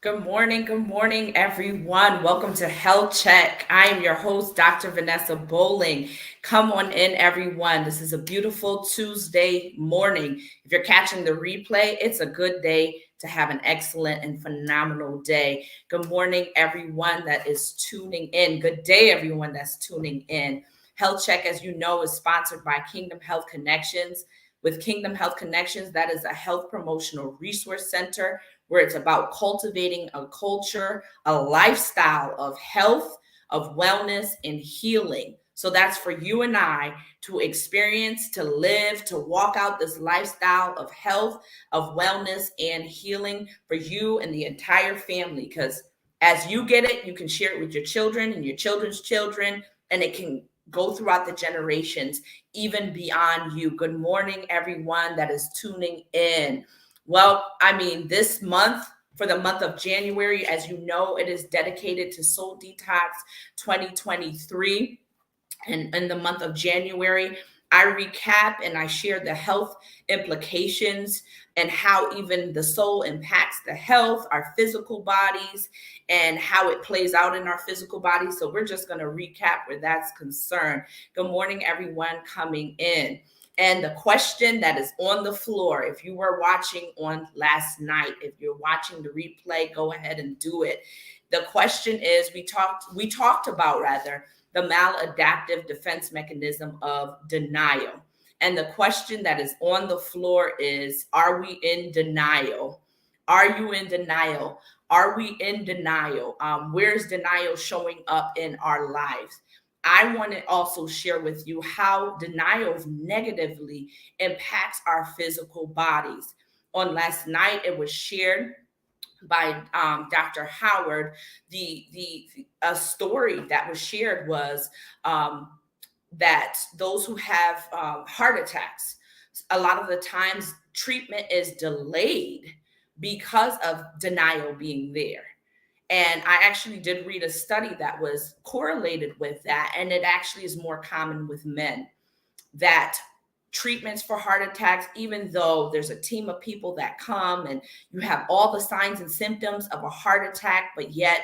Good morning, everyone. Welcome to Health Check. I am your host, Dr. Vanessa Bolling. Come on in, everyone. This is a beautiful Tuesday morning. If you're catching the replay, it's a good day to have an excellent and phenomenal day. Good morning, everyone that is tuning in. Good day, everyone that's tuning in. Health Check, as you know, is sponsored by Kingdom Health Connections. With Kingdom Health Connections, that is a health promotional resource center where it's about cultivating a culture, a lifestyle of health, of wellness, and healing. So that's for you and I to experience, to live, to walk out this lifestyle of health, of wellness, and healing for you and the entire family. Because as you get it, you can share it with your children and your children's children, and it can go throughout the generations, even beyond you. Good morning, everyone that is tuning in. Well, this month, for the month of January, as you know, it is dedicated to Soul Detox 2023. And in the month of January, I recap and I share the health implications and how even the soul impacts the health, our physical bodies, and how it plays out in our physical bodies. So we're just going to recap where that's concerned. Good morning, everyone coming in. And the question that is on the floor, if you were watching on last night, if you're watching the replay, go ahead and do it. The question is, we talked about the maladaptive defense mechanism of denial. And the question that is on the floor is, are we in denial? Are you in denial? Are we in denial? Where's denial showing up in our lives? I want to also share with you how denial negatively impacts our physical bodies. On last night, it was shared by Dr. Howard. The a story that was shared was that those who have heart attacks, a lot of the times treatment is delayed because of denial being there. And I actually did read a study that was correlated with that. And it actually is more common with men, that treatments for heart attacks, even though there's a team of people that come and you have all the signs and symptoms of a heart attack, but yet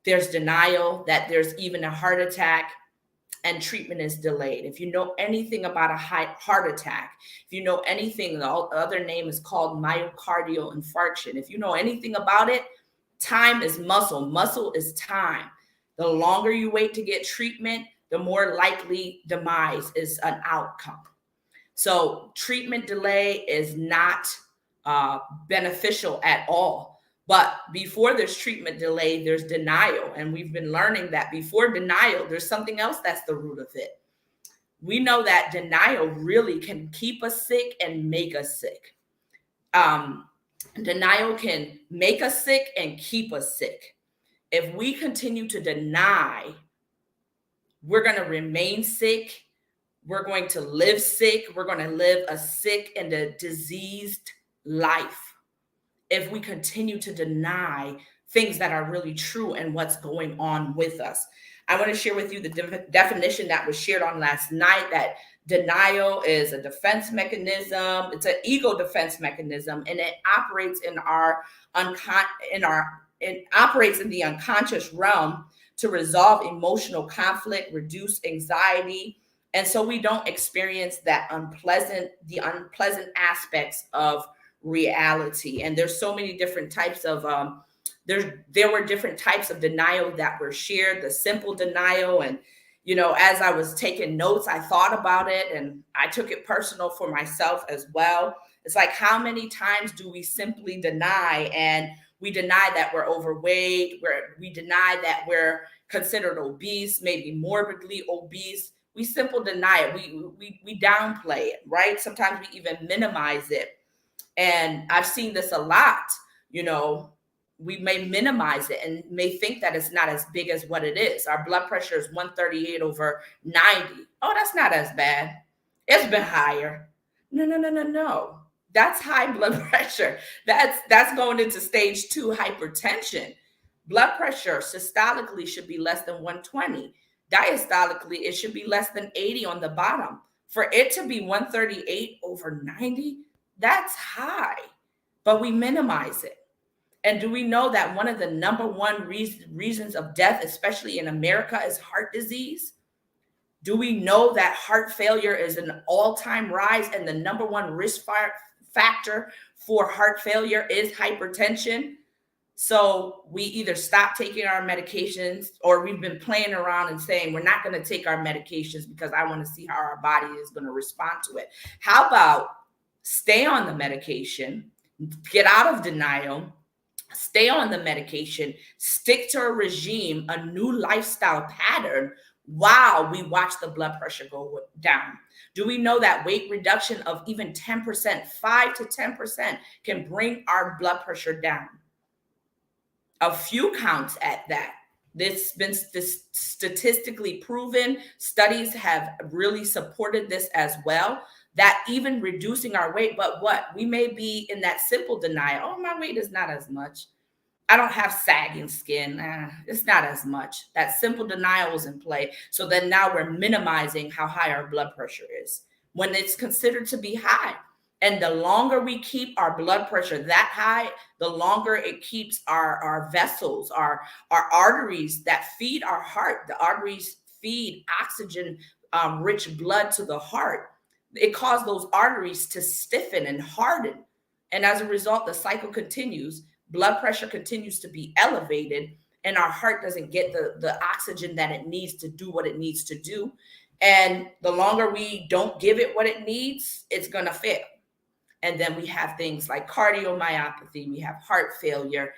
there's denial that there's even a heart attack and treatment is delayed. If you know anything about a heart attack, if you know anything, the other name is called myocardial infarction. If you know anything about it, time is muscle. Muscle is time. The longer you wait to get treatment, the more likely demise is an outcome. So treatment delay is not beneficial at all. But before there's treatment delay, there's denial. And we've been learning that before denial, there's something else that's the root of it. We know that denial really can keep us sick and make us sick. Denial can make us sick and keep us sick. If we continue to deny, we're going to remain sick. We're going to live sick. We're going to live a sick and a diseased life if we continue to deny things that are really true and what's going on with us. I want to share with you the definition that was shared on last night, that denial is a defense mechanism. It's an ego defense mechanism, and it operates in it operates in the unconscious realm to resolve emotional conflict, reduce anxiety, and so we don't experience the unpleasant aspects of reality. And there's so many different types of there were different types of denial that were shared. The simple denial, and as I was taking notes, I thought about it and I took it personal for myself as well. It's like, how many times do we simply deny? And we deny that we're overweight, we deny that we're considered obese, maybe morbidly obese. We simply deny it. We downplay it, right? Sometimes we even minimize it. And I've seen this a lot. We may minimize it and may think that it's not as big as what it is. Our blood pressure is 138/90. Oh, that's not as bad. It's been higher. No. That's high blood pressure. That's going into stage 2 hypertension. Blood pressure systolically should be less than 120. Diastolically, it should be less than 80 on the bottom. For it to be 138/90, that's high, but we minimize it. And do we know that one of the number one reasons of death, especially in America, is heart disease? Do we know that heart failure is an all-time rise, and the number one risk factor for heart failure is hypertension? So we either stop taking our medications, or we've been playing around and saying we're not going to take our medications because I want to see how our body is going to respond to it. How about stay on the medication, get out of denial, stay on the medication, stick to a regime, a new lifestyle pattern, while we watch the blood pressure go down? Do we know that weight reduction of even 10%, 5 to 10%, can bring our blood pressure down? A few counts at that. This been statistically proven. Studies have really supported this as well, that even reducing our weight, but what? We may be in that simple denial. Oh, my weight is not as much. I don't have sagging skin. It's not as much. That simple denial is in play. So then now we're minimizing how high our blood pressure is when it's considered to be high. And the longer we keep our blood pressure that high, the longer it keeps our vessels, our arteries that feed our heart. The arteries feed oxygen rich blood to the heart. It causes those arteries to stiffen and harden. And as a result, the cycle continues. Blood pressure continues to be elevated, and our heart doesn't get the oxygen that it needs to do what it needs to do. And the longer we don't give it what it needs, it's going to fail. And then we have things like cardiomyopathy, we have heart failure.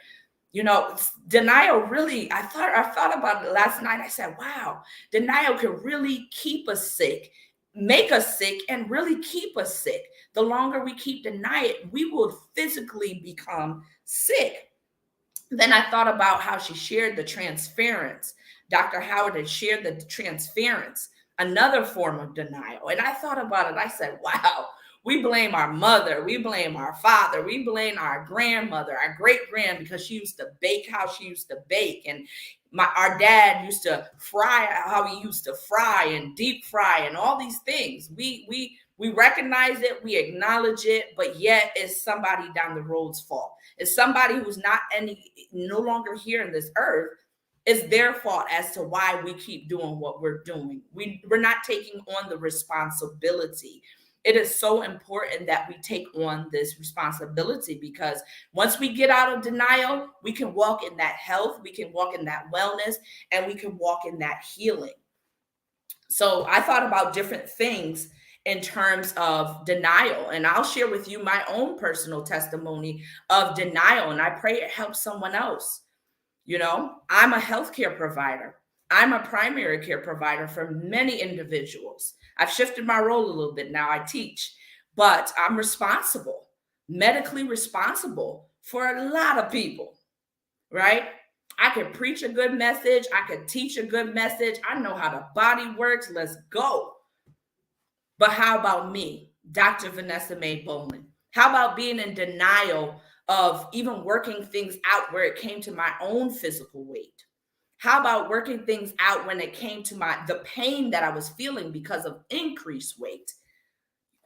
You know, denial really, I thought about it last night. I said, wow, denial can really keep us sick, make us sick, and really keep us sick. The longer we keep denying it, we will physically become sick. Then I thought about how she shared the transference. Dr. Howard had shared the transference, another form of denial. And I thought about it. I said, wow, we blame our mother, we blame our father, we blame our grandmother, our great-grand, because she used to bake how she used to bake. And our dad used to fry how he used to fry and deep fry and all these things. We recognize it, we acknowledge it, but yet it's somebody down the road's fault. It's somebody who's no longer here in this earth. It's their fault as to why we keep doing what we're doing. We're not taking on the responsibility. It is so important that we take on this responsibility, because once we get out of denial, we can walk in that health, we can walk in that wellness, and we can walk in that healing. So I thought about different things in terms of denial, and I'll share with you my own personal testimony of denial, and I pray it helps someone else. You know, I'm a healthcare provider. I'm a primary care provider for many individuals. I've shifted my role a little bit now. I teach, but I'm responsible, medically responsible for a lot of people, right? I can preach a good message. I can teach a good message. I know how the body works. Let's go. But how about me, Dr. Vanessa Mae Bolling? How about being in denial of even working things out where it came to my own physical weight? How about working things out when it came to the pain that I was feeling because of increased weight?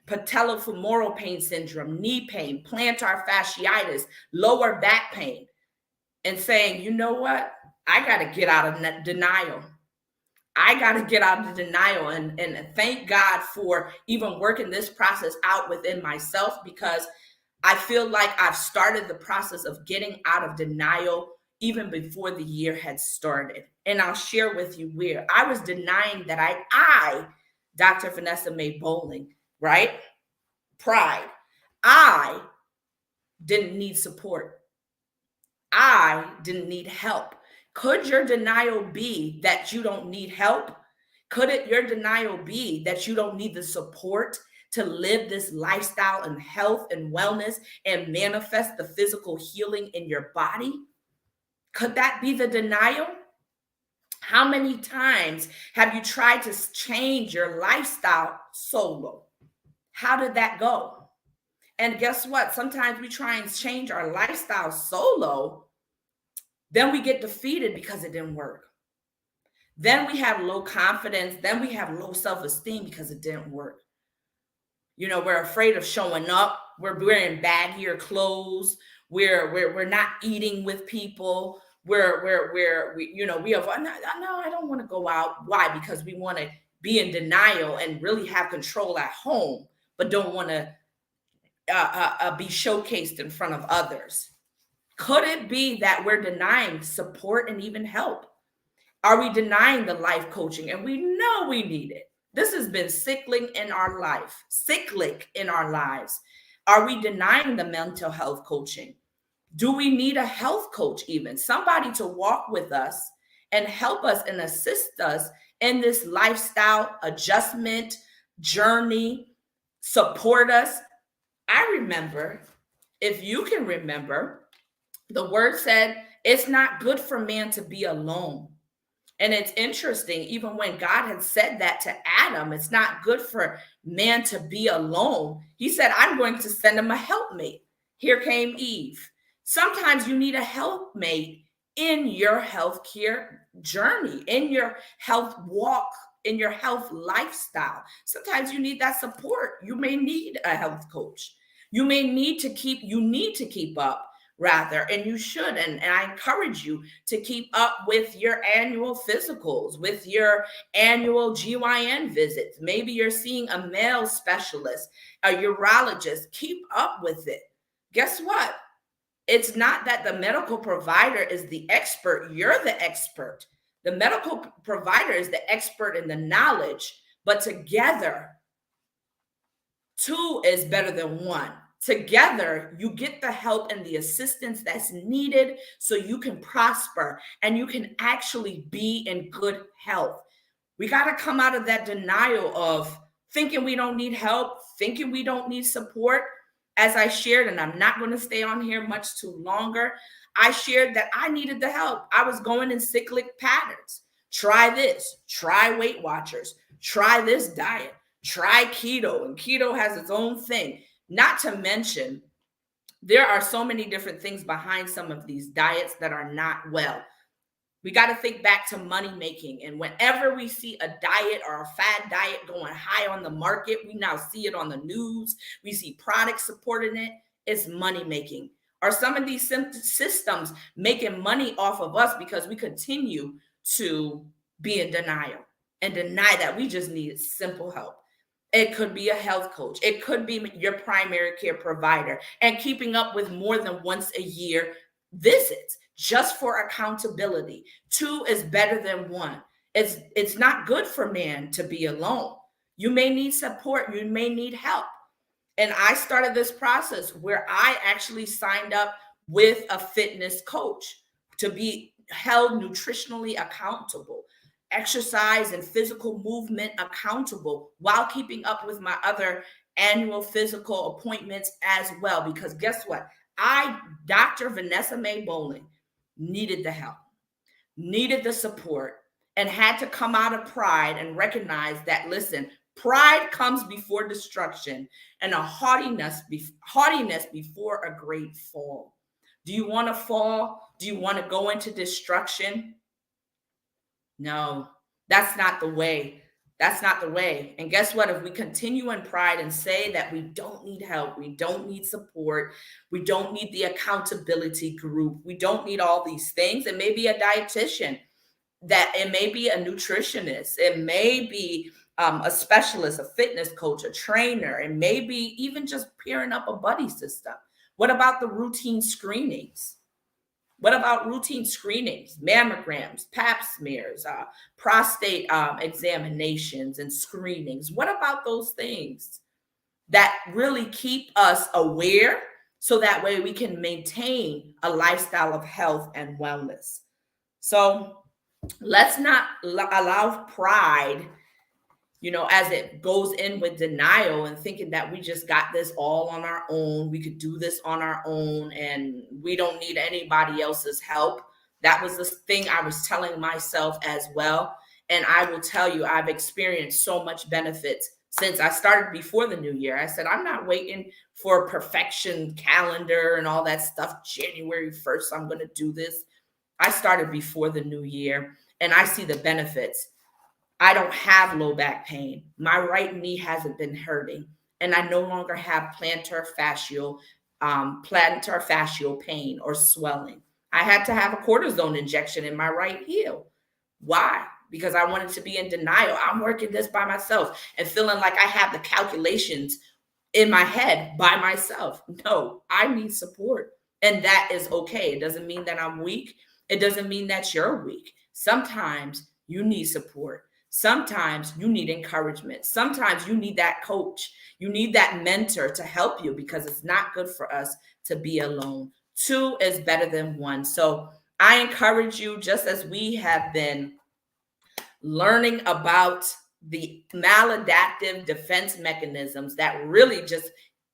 Patellofemoral pain syndrome, knee pain, plantar fasciitis, lower back pain, and saying, you know what? I got to get out of denial. I got to get out of denial, and thank God for even working this process out within myself, because I feel like I've started the process of getting out of denial even before the year had started. And I'll share with you where I was denying that I, Dr. Vanessa Mae Bolling, right? Pride. I didn't need support. I didn't need help. Could your denial be that you don't need help? Could your denial be that you don't need the support to live this lifestyle and health and wellness and manifest the physical healing in your body? Could that be the denial? How many times have you tried to change your lifestyle solo? How did that go? And guess what? Sometimes we try and change our lifestyle solo, then we get defeated because it didn't work. Then we have low confidence. Then we have low self-esteem because it didn't work. You know, we're afraid of showing up. We're wearing baggier clothes. We're not eating with people. We have, no, I don't want to go out. Why? Because we want to be in denial and really have control at home, but don't want to be showcased in front of others. Could it be that we're denying support and even help? Are we denying the life coaching? And we know we need it. This has been cyclic in our lives. Are we denying the mental health coaching? Do we need a health coach, even somebody to walk with us and help us and assist us in this lifestyle adjustment journey, support us? I remember, if you can remember, the word said, it's not good for man to be alone. And it's interesting, even when God had said that to Adam, it's not good for man to be alone. He said, I'm going to send him a helpmate. Here came Eve. Sometimes you need a helpmate in your healthcare journey, in your health walk, in your health lifestyle. Sometimes you need that support. You may need a health coach. You need to keep up rather, and you should. And I encourage you to keep up with your annual physicals, with your annual GYN visits. Maybe you're seeing a male specialist, a urologist. Keep up with it. Guess what? It's not that the medical provider is the expert. You're the expert. The medical provider is the expert in the knowledge, but together, two is better than one. Together, you get the help and the assistance that's needed so you can prosper and you can actually be in good health. We got to come out of that denial of thinking we don't need help, thinking we don't need support. As I shared, and I'm not going to stay on here much too longer, I shared that I needed the help. I was going in cyclic patterns. Try this, try Weight Watchers, try this diet, try keto, and keto has its own thing. Not to mention, there are so many different things behind some of these diets that are not well. We got to think back to money making. And whenever we see a diet or a fad diet going high on the market, we now see it on the news. We see products supporting it. It's money making. Are some of these systems making money off of us because we continue to be in denial and deny that we just need simple help? It could be a health coach. It could be your primary care provider and keeping up with more than once a year visits just for accountability. Two is better than one. It's not good for man to be alone. You may need support. You may need help. And I started this process where I actually signed up with a fitness coach to be held nutritionally accountable, exercise and physical movement accountable, while keeping up with my other annual physical appointments as well. Because guess what? Dr. Vanessa May Bolling, needed the help, needed the support, and had to come out of pride and recognize that, listen, pride comes before destruction and a haughtiness before a great fall. Do you want to fall? Do you want to go into destruction? No, that's not the way. That's not the way. And guess what? If we continue in pride and say that we don't need help, we don't need support, we don't need the accountability group, we don't need all these things, it may be a dietitian, that it may be a nutritionist, it may be a specialist, a fitness coach, a trainer, and maybe even just pairing up a buddy system. What about the routine screenings? What about routine screenings, mammograms, pap smears, prostate examinations and screenings? What about those things that really keep us aware so that way we can maintain a lifestyle of health and wellness? So let's not allow pride, as it goes in with denial and thinking that we just got this all on our own. We could do this on our own and we don't need anybody else's help. That was the thing I was telling myself as well. And I will tell you, I've experienced so much benefits since I started before the new year. I said, I'm not waiting for a perfection calendar and all that stuff. January 1st, I'm going to do this. I started before the new year and I see the benefits. I don't have low back pain. My right knee hasn't been hurting. And I no longer have plantar fascial plantar fascial pain or swelling. I had to have a cortisone injection in my right heel. Why? Because I wanted to be in denial. I'm working this by myself and feeling like I have the calculations in my head by myself. No, I need support. And that is okay. It doesn't mean that I'm weak. It doesn't mean that you're weak. Sometimes you need support. Sometimes you need encouragement. Sometimes you need that coach. You need that mentor to help you, because it's not good for us to be alone. Two is better than one. So I encourage you, just as we have been learning about the maladaptive defense mechanisms that really just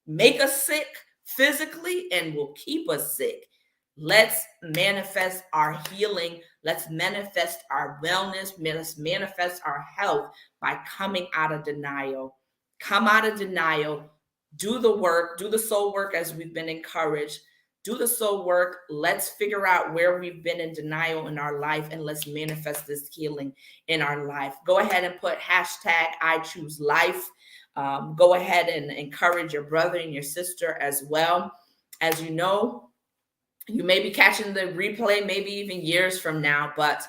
make us sick physically and will keep us sick. Let's manifest our healing. Let's manifest our wellness. Let's manifest our health by coming out of denial. Come out of denial. Do the work. Do the soul work, as we've been encouraged. Do the soul work. Let's figure out where we've been in denial in our life, and let's manifest this healing in our life. Go ahead and put hashtag I choose life. Go ahead and encourage your brother and your sister as well. As you know, you may be catching the replay maybe even years from now, but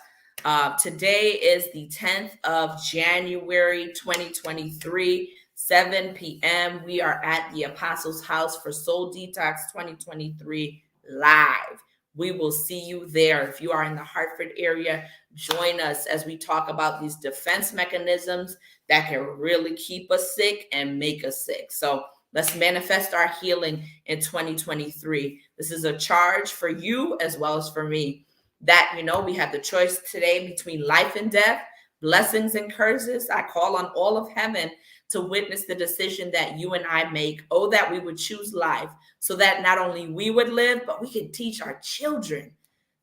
today is the 10th of January, 2023. 7 p.m. We are at the Apostles' House for Soul Detox 2023 live. We will see you there. If you are in the Hartford area, join us as we talk about these defense mechanisms that can really keep us sick and make us sick. So let's manifest our healing in 2023. This is a charge for you as well as for me, that, we have the choice today between life and death, blessings and curses. I call on all of heaven to witness the decision that you and I make. Oh, that we would choose life, so that not only we would live, but we can teach our children.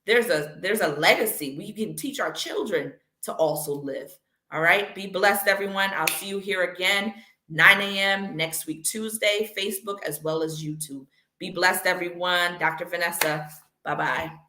There's a legacy. We can teach our children to also live. All right. Be blessed, everyone. I'll see you here again, 9 a.m. next week, Tuesday, Facebook, as well as YouTube. Be blessed, everyone. Dr. Vanessa. Bye-bye.